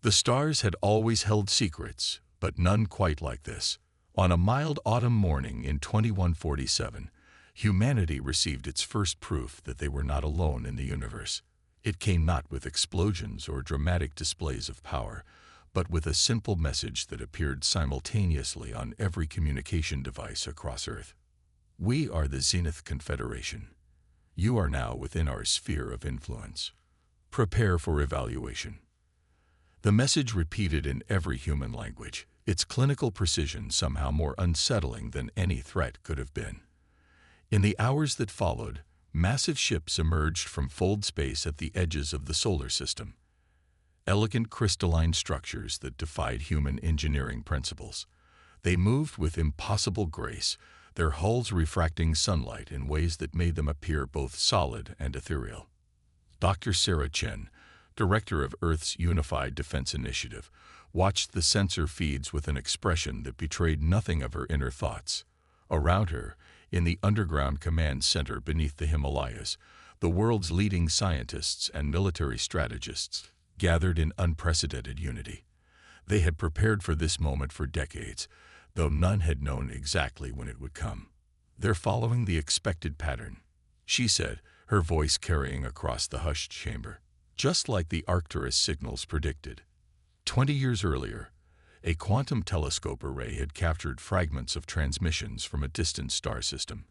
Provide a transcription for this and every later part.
The stars had always held secrets, but none quite like this. On a mild autumn morning in 2147, humanity received its first proof that they were not alone in the universe. It came not with explosions or dramatic displays of power, but with a simple message that appeared simultaneously on every communication device across Earth. We are the Zenith Confederation. You are now within our sphere of influence. Prepare for evaluation. The message repeated in every human language, its clinical precision somehow more unsettling than any threat could have been. In the hours that followed, massive ships emerged from fold space at the edges of the solar system. Elegant crystalline structures that defied human engineering principles. They moved with impossible grace, their hulls refracting sunlight in ways that made them appear both solid and ethereal. Dr. Sarah Chen, director of Earth's Unified Defense Initiative, watched the sensor feeds with an expression that betrayed nothing of her inner thoughts. Around her, in the underground command center beneath the Himalayas, the world's leading scientists and military strategists gathered in unprecedented unity. They had prepared for this moment for decades, though none had known exactly when it would come. "They're following the expected pattern," she said, her voice carrying across the hushed chamber. Just like the Arcturus signals predicted. 20 years earlier, a quantum telescope array had captured fragments of transmissions from a distant star system,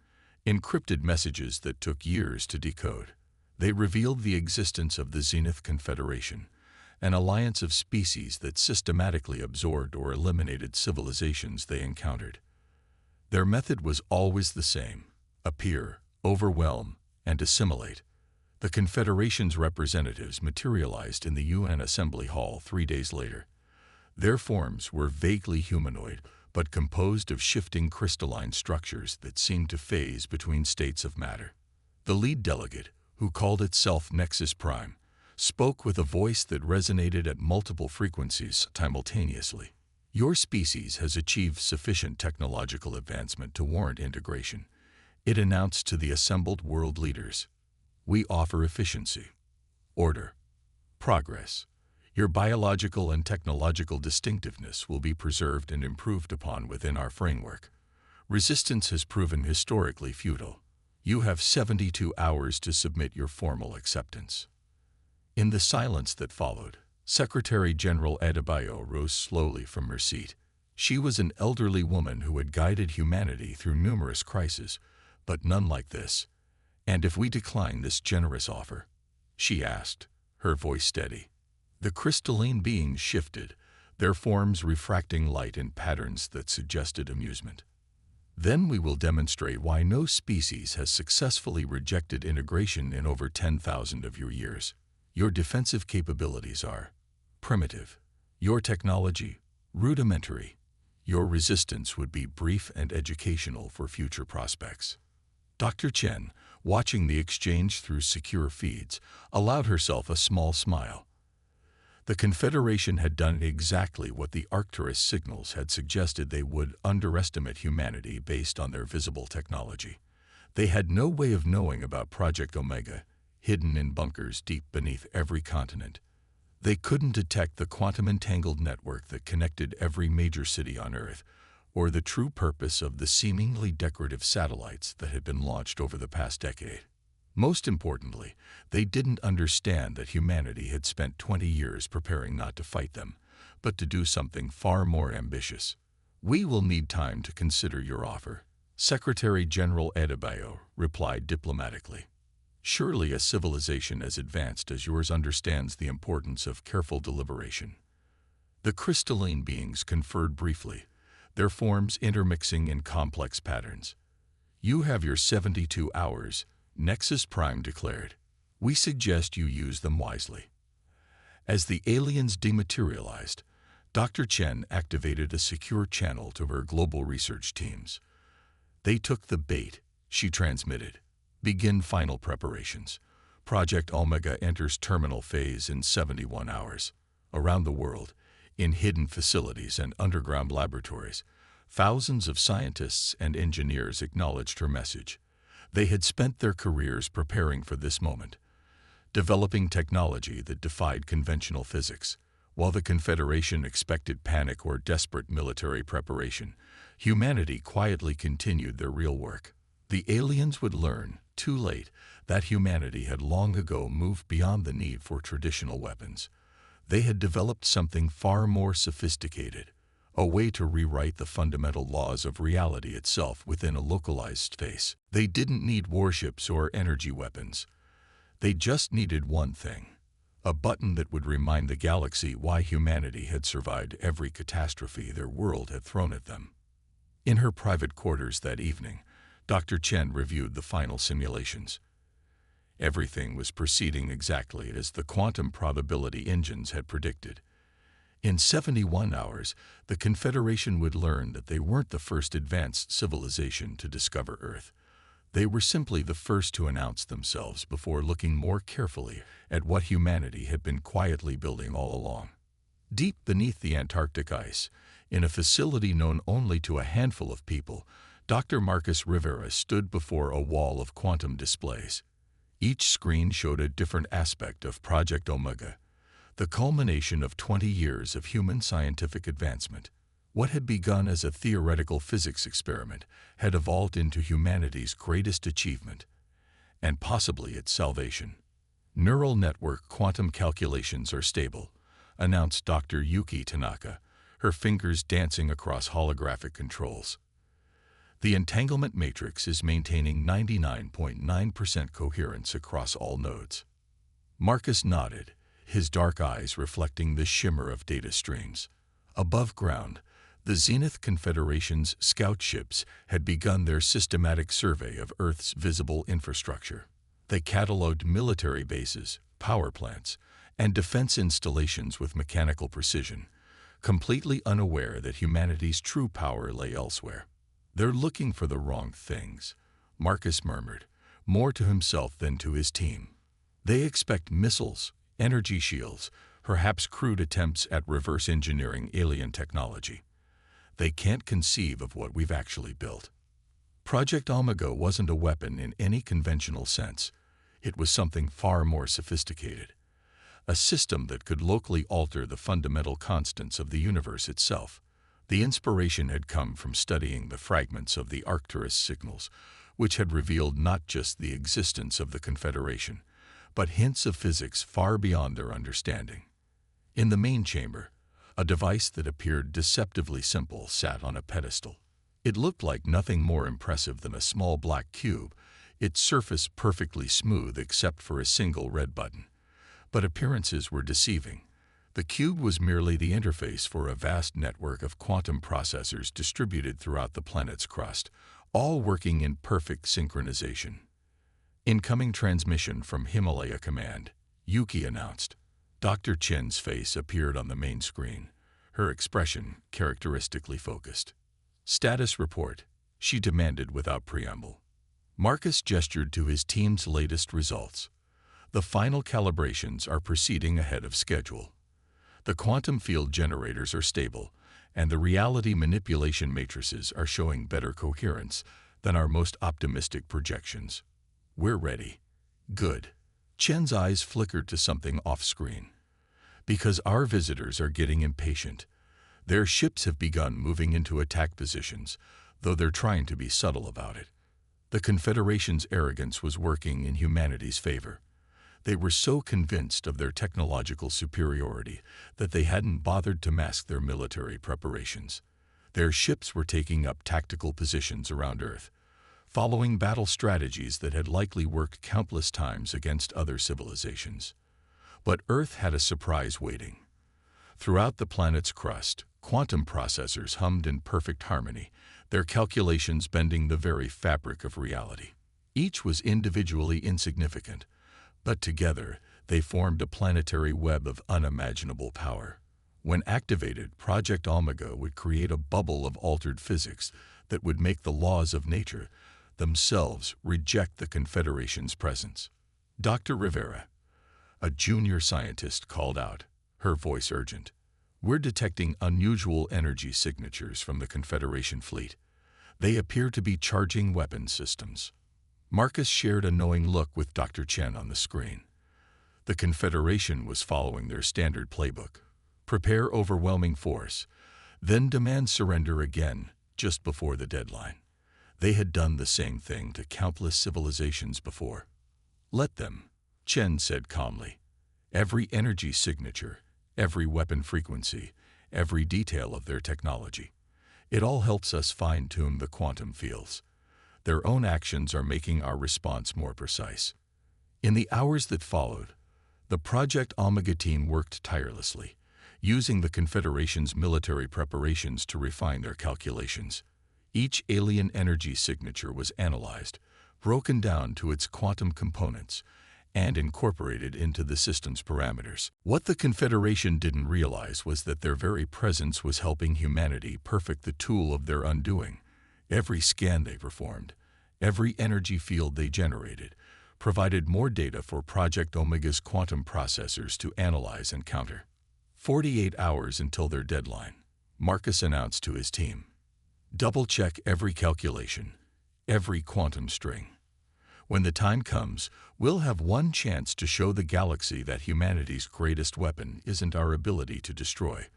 encrypted messages that took years to decode. They revealed the existence of the Zenith Confederation, an alliance of species that systematically absorbed or eliminated civilizations they encountered. Their method was always the same: appear, overwhelm, and assimilate. The Confederation's representatives materialized in the UN Assembly Hall 3 days later. Their forms were vaguely humanoid, but composed of shifting crystalline structures that seemed to phase between states of matter. The lead delegate, who called itself Nexus Prime, spoke with a voice that resonated at multiple frequencies simultaneously. "Your species has achieved sufficient technological advancement to warrant integration," it announced to the assembled world leaders. "We offer efficiency, order, progress. Your biological and technological distinctiveness will be preserved and improved upon within our framework. Resistance has proven historically futile. You have 72 hours to submit your formal acceptance." In the silence that followed, Secretary General Adebayo rose slowly from her seat. She was an elderly woman who had guided humanity through numerous crises, but none like this. "And if we decline this generous offer?" she asked, her voice steady. The crystalline beings shifted, their forms refracting light in patterns that suggested amusement. "Then we will demonstrate why no species has successfully rejected integration in over 10,000 of your years. Your defensive capabilities are primitive. Your technology, rudimentary. Your resistance would be brief and educational for future prospects." Dr. Chen, watching the exchange through secure feeds, allowed herself a small smile. The Confederation had done exactly what the Arcturus signals had suggested they would: underestimate humanity based on their visible technology. They had no way of knowing about Project Omega, hidden in bunkers deep beneath every continent. They couldn't detect the quantum-entangled network that connected every major city on Earth, or the true purpose of the seemingly decorative satellites that had been launched over the past decade. Most importantly, they didn't understand that humanity had spent 20 years preparing not to fight them, but to do something far more ambitious. "We will need time to consider your offer," Secretary General Adebayo replied diplomatically. "Surely a civilization as advanced as yours understands the importance of careful deliberation." The crystalline beings conferred briefly, their forms intermixing in complex patterns. "You have your 72 hours, Nexus Prime declared. "We suggest you use them wisely." As the aliens dematerialized, Dr. Chen activated a secure channel to her global research teams. "They took the bait," she transmitted. "Begin final preparations. Project Omega enters terminal phase in 71 hours. Around the world, in hidden facilities and underground laboratories, thousands of scientists and engineers acknowledged her message. They had spent their careers preparing for this moment, developing technology that defied conventional physics, While the Confederation expected panic or desperate military preparation, humanity quietly continued their real work. The aliens would learn, too late, that humanity had long ago moved beyond the need for traditional weapons. They had developed something far more sophisticated, a way to rewrite the fundamental laws of reality itself within a localized space. They didn't need warships or energy weapons. They just needed one thing: a button that would remind the galaxy why humanity had survived every catastrophe their world had thrown at them. In her private quarters that evening, Dr. Chen reviewed the final simulations. Everything was proceeding exactly as the quantum probability engines had predicted. In 71 hours, the Confederation would learn that they weren't the first advanced civilization to discover Earth. They were simply the first to announce themselves before looking more carefully at what humanity had been quietly building all along. Deep beneath the Antarctic ice, in a facility known only to a handful of people, Dr. Marcus Rivera stood before a wall of quantum displays. Each screen showed a different aspect of Project Omega, the culmination of 20 years of human scientific advancement. What had begun as a theoretical physics experiment had evolved into humanity's greatest achievement, and possibly its salvation. Neural network quantum calculations are stable, announced Dr. Yuki Tanaka, her fingers dancing across holographic controls. The entanglement matrix is maintaining 99.9% coherence across all nodes. Marcus nodded, his dark eyes reflecting the shimmer of data streams. Above ground, the Zenith Confederation's scout ships had begun their systematic survey of Earth's visible infrastructure. They catalogued military bases, power plants, and defense installations with mechanical precision, completely unaware that humanity's true power lay elsewhere. "They're looking for the wrong things," Marcus murmured, more to himself than to his team. "They expect missiles, energy shields, perhaps crude attempts at reverse engineering alien technology. They can't conceive of what we've actually built." Project Omega wasn't a weapon in any conventional sense. It was something far more sophisticated. A system that could locally alter the fundamental constants of the universe itself. The inspiration had come from studying the fragments of the Arcturus signals, which had revealed not just the existence of the Confederation, but hints of physics far beyond their understanding. In the main chamber, a device that appeared deceptively simple sat on a pedestal. It looked like nothing more impressive than a small black cube, its surface perfectly smooth except for a single red button. But appearances were deceiving. The cube was merely the interface for a vast network of quantum processors distributed throughout the planet's crust, all working in perfect synchronization. "Incoming transmission from Himalaya Command," Yuki announced. Dr. Chen's face appeared on the main screen, her expression characteristically focused. "Status report," she demanded without preamble. Marcus gestured to his team's latest results. "The final calibrations are proceeding ahead of schedule. The quantum field generators are stable, and the reality manipulation matrices are showing better coherence than our most optimistic projections. We're ready." "Good." Chen's eyes flickered to something off-screen. "Because our visitors are getting impatient. Their ships have begun moving into attack positions, though they're trying to be subtle about it." The Confederation's arrogance was working in humanity's favor. They were so convinced of their technological superiority that they hadn't bothered to mask their military preparations. Their ships were taking up tactical positions around Earth, following battle strategies that had likely worked countless times against other civilizations. But Earth had a surprise waiting. Throughout the planet's crust, quantum processors hummed in perfect harmony, their calculations bending the very fabric of reality. Each was individually insignificant, but together they formed a planetary web of unimaginable power. When activated, Project Omega would create a bubble of altered physics that would make the laws of nature themselves reject the Confederation's presence. "Dr. Rivera," a junior scientist called out, her voice urgent, "we're detecting unusual energy signatures from the Confederation fleet. They appear to be charging weapon systems." Marcus shared a knowing look with Dr. Chen on the screen. The Confederation was following their standard playbook. prepare overwhelming force, then demand surrender again just before the deadline. They had done the same thing to countless civilizations before. Let them, Chen said calmly. Every energy signature, every weapon frequency, every detail of their technology. It all helps us fine-tune the quantum fields. Their own actions are making our response more precise. In the hours that followed, the Project Omega team worked tirelessly, using the Confederation's military preparations to refine their calculations. Each alien energy signature was analyzed, broken down to its quantum components, and incorporated into the system's parameters. What the Confederation didn't realize was that their very presence was helping humanity perfect the tool of their undoing. Every scan they performed, every energy field they generated, provided more data for Project Omega's quantum processors to analyze and counter. 48 hours until their deadline, Marcus announced to his team. Double-check every calculation, every quantum string. When the time comes, we'll have one chance to show the galaxy that humanity's greatest weapon isn't our ability to destroy.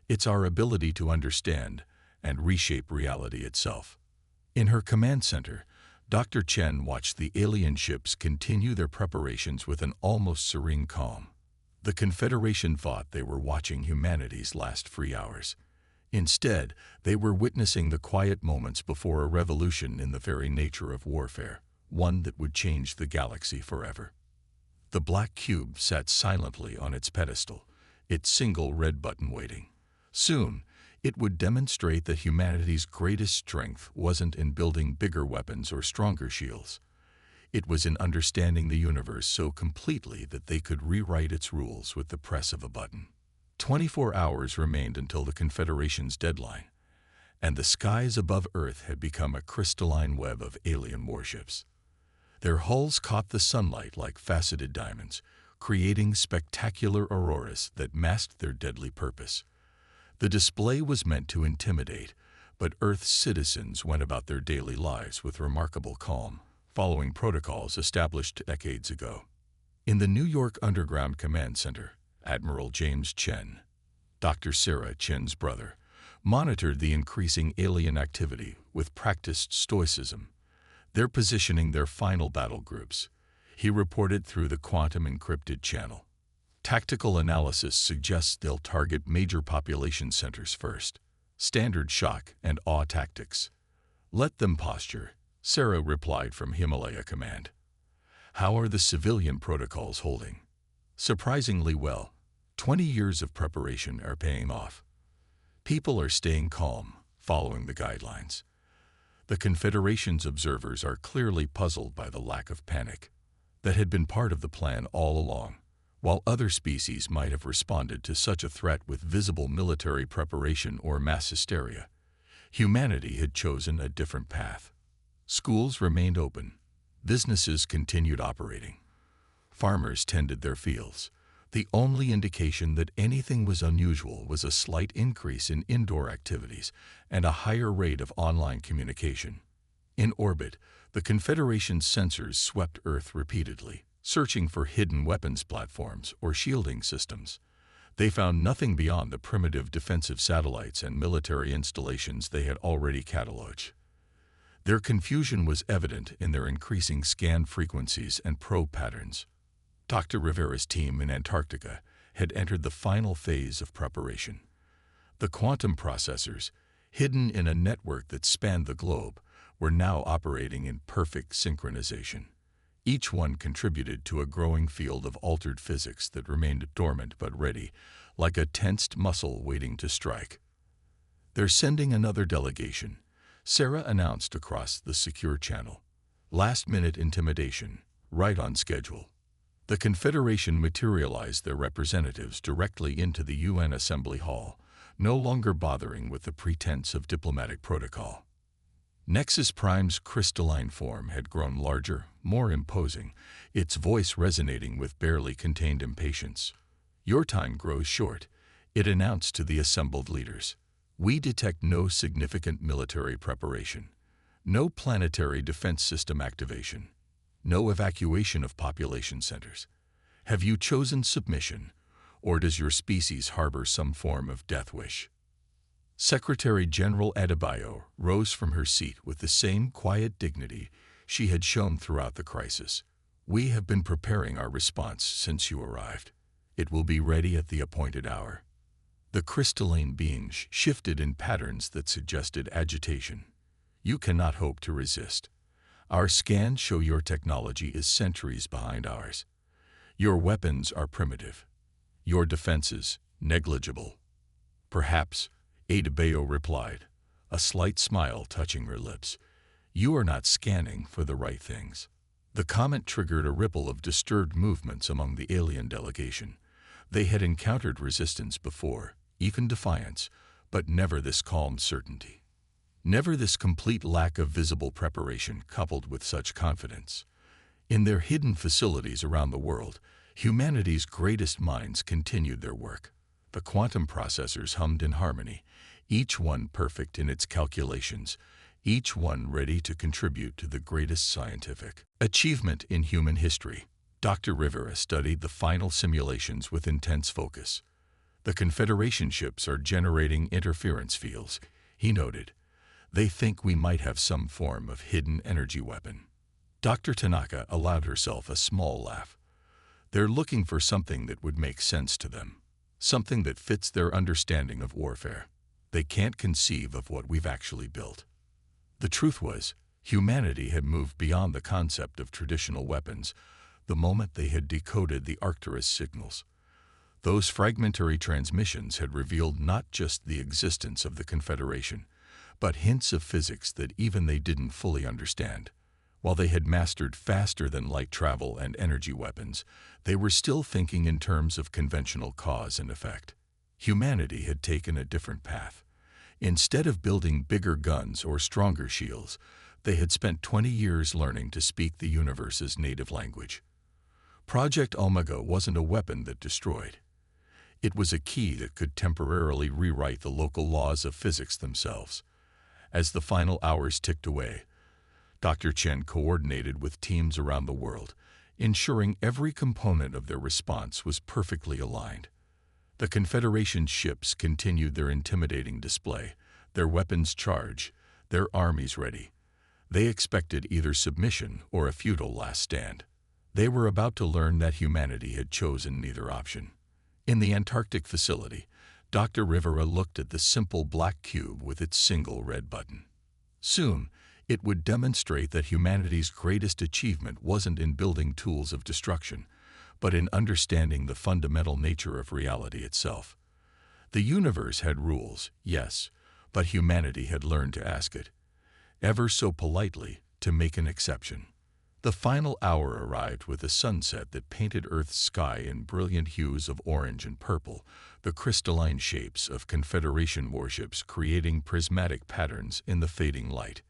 It's our ability to understand and reshape reality itself. In her command center, Dr. Chen watched the alien ships continue their preparations with an almost serene calm. The Confederation thought they were watching humanity's last free hours. Instead, they were witnessing the quiet moments before a revolution in the very nature of warfare, one that would change the galaxy forever. The black cube sat silently on its pedestal, its single red button waiting. Soon, it would demonstrate that humanity's greatest strength wasn't in building bigger weapons or stronger shields. It was in understanding the universe so completely that they could rewrite its rules with the press of a button. 24 hours remained until the Confederation's deadline, and the skies above Earth had become a crystalline web of alien warships. Their hulls caught the sunlight like faceted diamonds, creating spectacular auroras that masked their deadly purpose. The display was meant to intimidate, but Earth's citizens went about their daily lives with remarkable calm, following protocols established decades ago. In the New York Underground Command Center, Admiral James Chen, Dr. Sarah Chen's brother, monitored the increasing alien activity with practiced stoicism. They're positioning their final battle groups, he reported through the quantum encrypted channel. Tactical analysis suggests they'll target major population centers first. Standard shock and awe tactics. Let them posture, Sarah replied from Himalaya Command. How are the civilian protocols holding? Surprisingly well. 20 years of preparation are paying off. People are staying calm, following the guidelines. The Confederation's observers are clearly puzzled by the lack of panic that had been part of the plan all along. While other species might have responded to such a threat with visible military preparation or mass hysteria, humanity had chosen a different path. Schools remained open. Businesses continued operating. Farmers tended their fields. The only indication that anything was unusual was a slight increase in indoor activities and a higher rate of online communication. In orbit, the Confederation's sensors swept Earth repeatedly, searching for hidden weapons platforms or shielding systems. They found nothing beyond the primitive defensive satellites and military installations they had already cataloged. Their confusion was evident in their increasing scan frequencies and probe patterns. Dr. Rivera's team in Antarctica had entered the final phase of preparation. The quantum processors, hidden in a network that spanned the globe, were now operating in perfect synchronization. Each one contributed to a growing field of altered physics that remained dormant but ready, like a tensed muscle waiting to strike. They're sending another delegation, Sarah announced across the secure channel. Last-minute intimidation, right on schedule. The Confederation materialized their representatives directly into the UN Assembly Hall, no longer bothering with the pretense of diplomatic protocol. Nexus Prime's crystalline form had grown larger, more imposing, its voice resonating with barely contained impatience. "Your time grows short," it announced to the assembled leaders. "We detect no significant military preparation, no planetary defense system activation, no evacuation of population centers. Have you chosen submission, Or does your species harbor some form of death wish? Secretary General Adebayo rose from her seat with the same quiet dignity she had shown throughout the crisis. We have been preparing our response since you arrived. It will be ready at the appointed hour. The crystalline beings shifted in patterns that suggested agitation. You cannot hope to resist. Our scans show your technology is centuries behind ours. Your weapons are primitive. Your defenses negligible. Perhaps, Adebayo replied, a slight smile touching her lips. You are not scanning for the right things. The comment triggered a ripple of disturbed movements among the alien delegation. They had encountered resistance before, even defiance, but never this calm certainty. Never this complete lack of visible preparation coupled with such confidence. In their hidden facilities around the world, humanity's greatest minds continued their work. The quantum processors hummed in harmony, each one perfect in its calculations, each one ready to contribute to the greatest scientific achievement in human history. Dr. Rivera studied the final simulations with intense focus. The Confederation ships are generating interference fields, he noted. They think we might have some form of hidden energy weapon. Dr. Tanaka allowed herself a small laugh. They're looking for something that would make sense to them, something that fits their understanding of warfare. They can't conceive of what we've actually built. The truth was, humanity had moved beyond the concept of traditional weapons the moment they had decoded the Arcturus signals. Those fragmentary transmissions had revealed not just the existence of the Confederation, but hints of physics that even they didn't fully understand. While they had mastered faster-than-light travel and energy weapons, they were still thinking in terms of conventional cause and effect. Humanity had taken a different path. Instead of building bigger guns or stronger shields, they had spent 20 years learning to speak the universe's native language. Project Omega wasn't a weapon that destroyed. It was a key that could temporarily rewrite the local laws of physics themselves. As the final hours ticked away, Dr. Chen coordinated with teams around the world, ensuring every component of their response was perfectly aligned. The Confederation ships continued their intimidating display, their weapons charged, their armies ready. They expected either submission or a futile last stand. They were about to learn that humanity had chosen neither option. In the Antarctic facility, Dr. Rivera looked at the simple black cube with its single red button. Soon, it would demonstrate that humanity's greatest achievement wasn't in building tools of destruction, but in understanding the fundamental nature of reality itself. The universe had rules, yes, but humanity had learned to ask it, ever so politely, to make an exception. The final hour arrived with a sunset that painted Earth's sky in brilliant hues of orange and purple, the crystalline shapes of Confederation warships creating prismatic patterns in the fading light.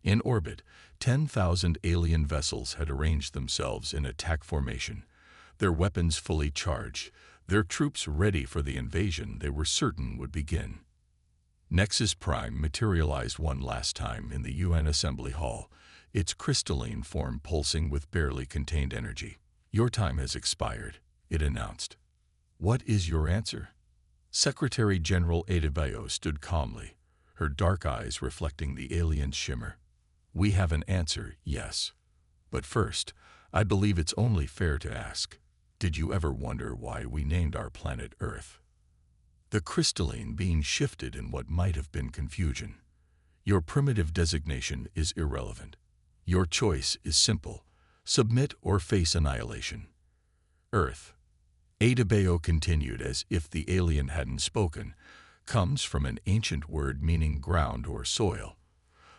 In orbit, 10,000 alien vessels had arranged themselves in attack formation, their weapons fully charged, their troops ready for the invasion they were certain would begin. Nexus Prime materialized one last time in the UN Assembly Hall, its crystalline form pulsing with barely contained energy. Your time has expired, it announced. What is your answer? Secretary General Adebayo stood calmly, her dark eyes reflecting the alien's shimmer. We have an answer, yes. But first, I believe it's only fair to ask, did you ever wonder why we named our planet Earth? The crystalline being shifted in what might have been confusion. Your primitive designation is irrelevant. Your choice is simple, submit or face annihilation. Earth, Adebayo continued as if the alien hadn't spoken, comes from an ancient word meaning ground or soil.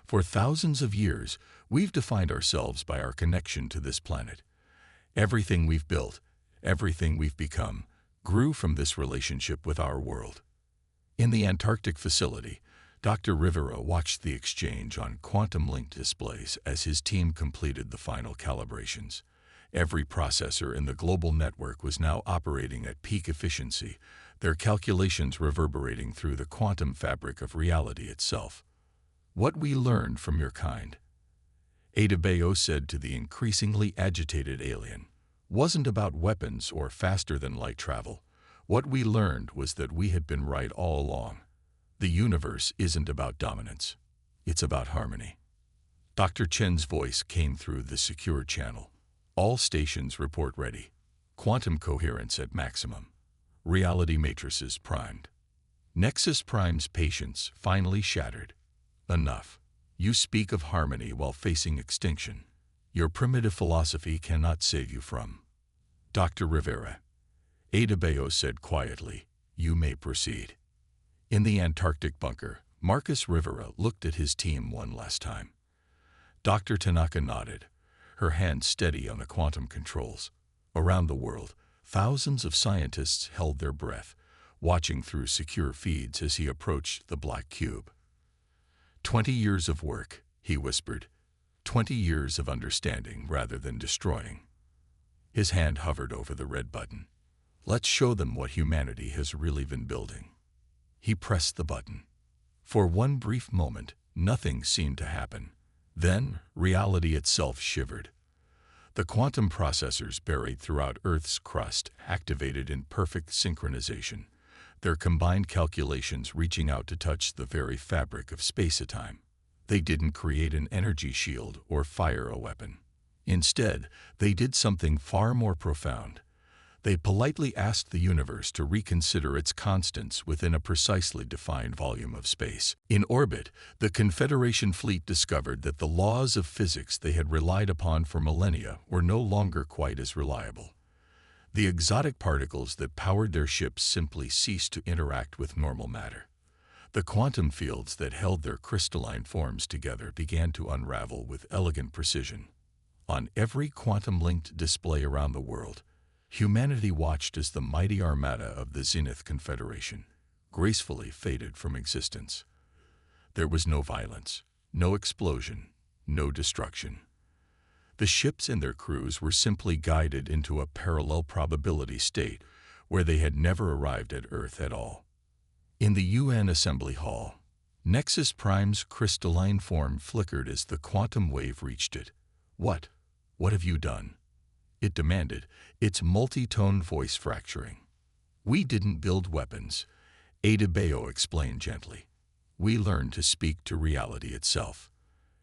For thousands of years, we've defined ourselves by our connection to this planet. Everything we've built, everything we've become, grew from this relationship with our world. In the Antarctic facility, Dr. Rivera watched the exchange on quantum-linked displays as his team completed the final calibrations. Every processor in the global network was now operating at peak efficiency, their calculations reverberating through the quantum fabric of reality itself. What we learned from your kind, Adebayo said to the increasingly agitated alien, wasn't about weapons or faster-than-light travel. What we learned was that we had been right all along. The universe isn't about dominance. It's about harmony. Dr. Chen's voice came through the secure channel. All stations report ready. Quantum coherence at maximum. Reality matrices primed. Nexus Prime's patience finally shattered. Enough. You speak of harmony while facing extinction. Your primitive philosophy cannot save you from. Dr. Rivera. Adebayo said quietly, "You may proceed." In the Antarctic bunker, Marcus Rivera looked at his team one last time. Dr. Tanaka nodded, her hand steady on the quantum controls. Around the world, thousands of scientists held their breath, watching through secure feeds as he approached the black cube. 20 years of work, he whispered. 20 years of understanding rather than destroying. His hand hovered over the red button. Let's show them what humanity has really been building. He pressed the button. For one brief moment, nothing seemed to happen. Then, reality itself shivered. The quantum processors buried throughout Earth's crust activated in perfect synchronization, their combined calculations reaching out to touch the very fabric of space-time. They didn't create an energy shield or fire a weapon. Instead, they did something far more profound. They politely asked the universe to reconsider its constants within a precisely defined volume of space. In orbit, the Confederation fleet discovered that the laws of physics they had relied upon for millennia were no longer quite as reliable. The exotic particles that powered their ships simply ceased to interact with normal matter. The quantum fields that held their crystalline forms together began to unravel with elegant precision. On every quantum-linked display around the world, humanity watched as the mighty armada of the Zenith Confederation gracefully faded from existence. There was no violence, no explosion, no destruction. The ships and their crews were simply guided into a parallel probability state where they had never arrived at Earth at all. In the UN Assembly Hall, Nexus Prime's crystalline form flickered as the quantum wave reached it. What have you done?" it demanded, its multi-tone voice fracturing. "We didn't build weapons," Adebayo explained gently. "We learned to speak to reality itself.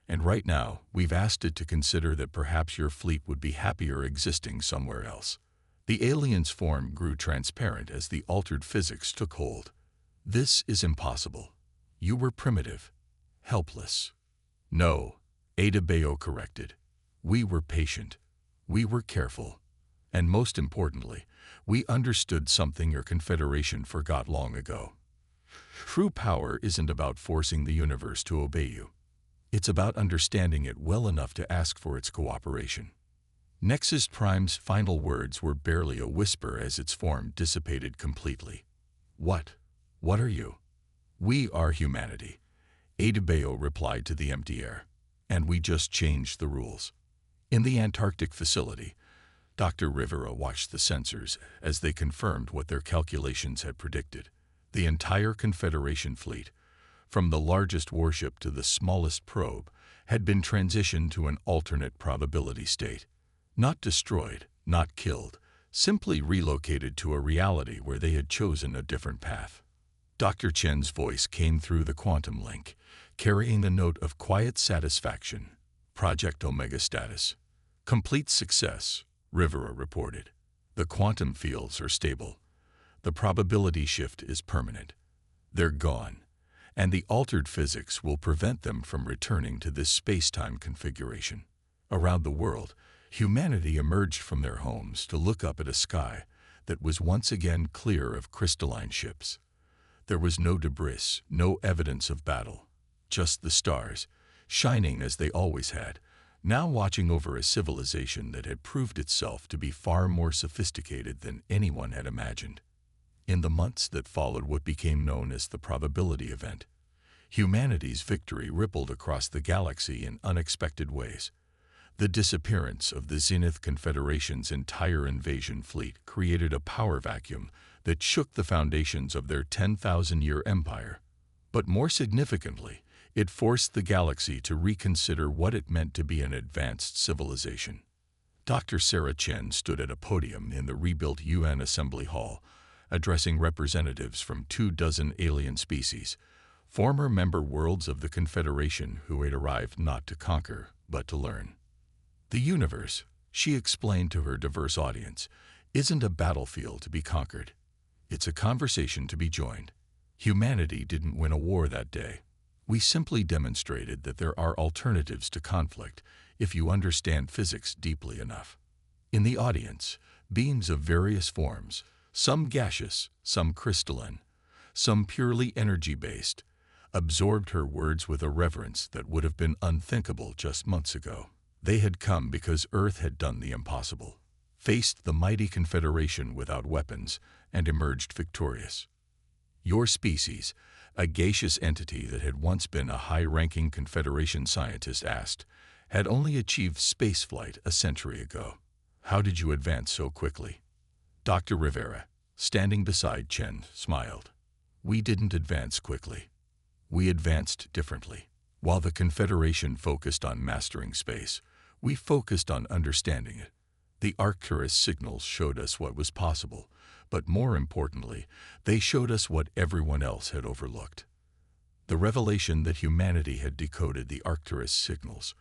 And right now, we've asked it to consider that perhaps your fleet would be happier existing somewhere else." The alien's form grew transparent as the altered physics took hold. "This is impossible. You were primitive, helpless." "No," Adebayo corrected. "We were patient. We were careful. And most importantly, we understood something your Confederation forgot long ago. True power isn't about forcing the universe to obey you. It's about understanding it well enough to ask for its cooperation." Nexus Prime's final words were barely a whisper as its form dissipated completely. What are you?" "We are humanity," Adebayo replied to the empty air. "And we just changed the rules." In the Antarctic facility, Dr. Rivera watched the sensors as they confirmed what their calculations had predicted. The entire Confederation fleet, from the largest warship to the smallest probe, had been transitioned to an alternate probability state. Not destroyed, not killed, simply relocated to a reality where they had chosen a different path. Dr. Chen's voice came through the quantum link, carrying a note of quiet satisfaction. "Project Omega status. Complete success," Rivera reported. "The quantum fields are stable. The probability shift is permanent. They're gone, and the altered physics will prevent them from returning to this space-time configuration." Around the world, humanity emerged from their homes to look up at a sky that was once again clear of crystalline ships. There was no debris, no evidence of battle, just the stars, shining as they always had, now watching over a civilization that had proved itself to be far more sophisticated than anyone had imagined. In the months that followed what became known as the probability event, humanity's victory rippled across the galaxy in unexpected ways. The disappearance of the Zenith Confederation's entire invasion fleet created a power vacuum that shook the foundations of their 10,000-year empire. But more significantly, it forced the galaxy to reconsider what it meant to be an advanced civilization. Dr. Sarah Chen stood at a podium in the rebuilt UN Assembly Hall, addressing representatives from 24 alien species, former member worlds of the Confederation who had arrived not to conquer, but to learn. The universe, she explained to her diverse audience, isn't a battlefield to be conquered. It's a conversation to be joined. Humanity didn't win a war that day. We simply demonstrated that there are alternatives to conflict if you understand physics deeply enough. In the audience, beings of various forms, some gaseous, some crystalline, some purely energy-based, absorbed her words with a reverence that would have been unthinkable just months ago. They had come because Earth had done the impossible, faced the mighty Confederation without weapons, and emerged victorious. Your species, a gaseous entity that had once been a high-ranking Confederation scientist asked, had only achieved spaceflight a century ago. How did you advance so quickly? Dr. Rivera, standing beside Chen, smiled. We didn't advance quickly. We advanced differently. While the Confederation focused on mastering space, we focused on understanding it. The Arcturus signals showed us what was possible, but more importantly, they showed us what everyone else had overlooked. The revelation that humanity had decoded the Arcturus signals,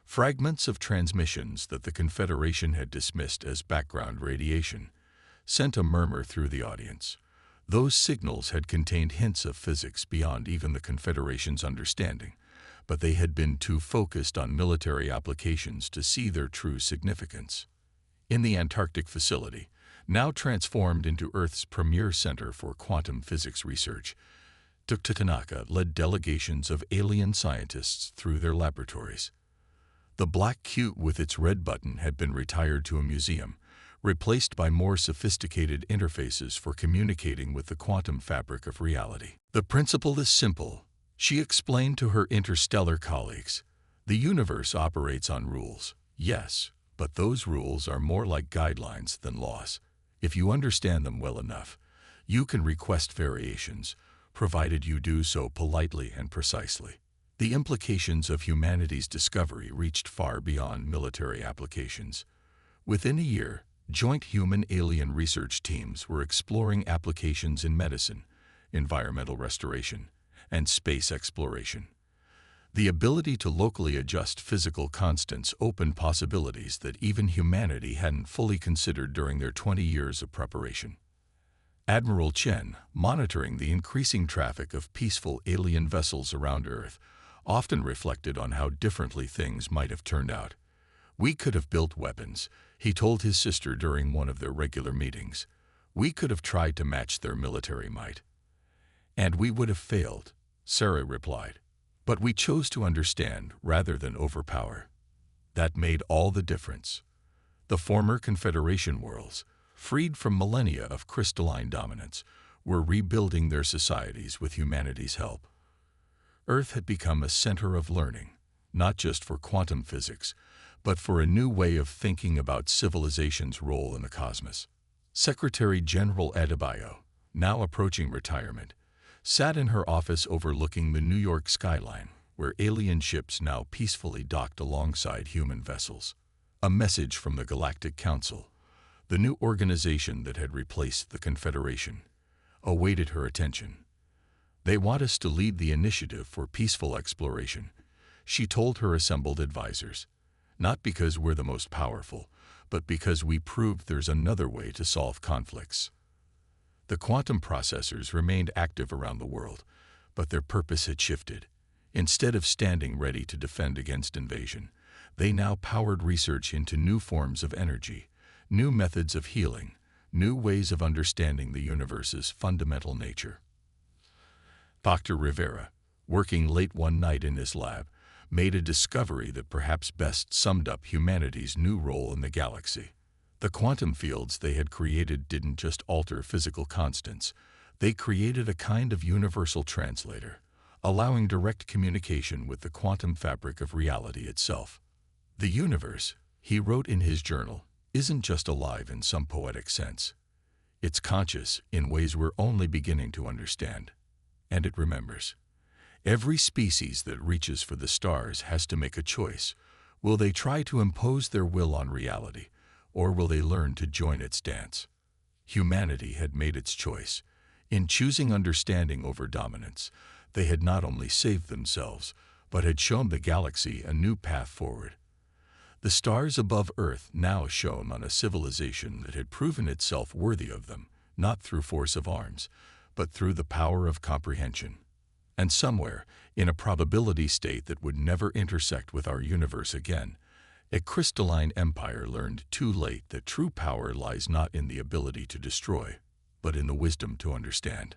fragments of transmissions that the Confederation had dismissed as background radiation, sent a murmur through the audience. Those signals had contained hints of physics beyond even the Confederation's understanding, but they had been too focused on military applications to see their true significance. In the Antarctic facility, now transformed into Earth's premier center for quantum physics research, Dr. Tanaka led delegations of alien scientists through their laboratories. The black cube with its red button had been retired to a museum, replaced by more sophisticated interfaces for communicating with the quantum fabric of reality. The principle is simple, she explained to her interstellar colleagues. The universe operates on rules, yes, but those rules are more like guidelines than laws. If you understand them well enough, you can request variations, provided you do so politely and precisely. The implications of humanity's discovery reached far beyond military applications. Within a year, joint human-alien research teams were exploring applications in medicine, environmental restoration, and space exploration. The ability to locally adjust physical constants opened possibilities that even humanity hadn't fully considered during their 20 years of preparation. Admiral Chen, monitoring the increasing traffic of peaceful alien vessels around Earth, often reflected on how differently things might have turned out. We could have built weapons, he told his sister during one of their regular meetings. We could have tried to match their military might. And we would have failed, Sarah replied. But we chose to understand rather than overpower. That made all the difference. The former Confederation worlds, freed from millennia of crystalline dominance, were rebuilding their societies with humanity's help. Earth had become a center of learning, not just for quantum physics, but for a new way of thinking about civilization's role in the cosmos. Secretary General Adebayo, now approaching retirement, sat in her office overlooking the New York skyline, where alien ships now peacefully docked alongside human vessels. A message from the Galactic Council, the new organization that had replaced the Confederation, awaited her attention. They want us to lead the initiative for peaceful exploration, she told her assembled advisors. Not because we're the most powerful, but because we proved there's another way to solve conflicts. The quantum processors remained active around the world, but their purpose had shifted. Instead of standing ready to defend against invasion, they now powered research into new forms of energy, new methods of healing, new ways of understanding the universe's fundamental nature. Dr. Rivera, working late one night in his lab, made a discovery that perhaps best summed up humanity's new role in the galaxy. The quantum fields they had created didn't just alter physical constants, they created a kind of universal translator, allowing direct communication with the quantum fabric of reality itself. The universe, he wrote in his journal, isn't just alive in some poetic sense. It's conscious in ways we're only beginning to understand. And it remembers. Every species that reaches for the stars has to make a choice. Will they try to impose their will on reality, or will they learn to join its dance? Humanity had made its choice. In choosing understanding over dominance, they had not only saved themselves, but had shown the galaxy a new path forward. The stars above Earth now shone on a civilization that had proven itself worthy of them, not through force of arms, but through the power of comprehension. And somewhere, in a probability state that would never intersect with our universe again, a crystalline empire learned too late that true power lies not in the ability to destroy, but in the wisdom to understand.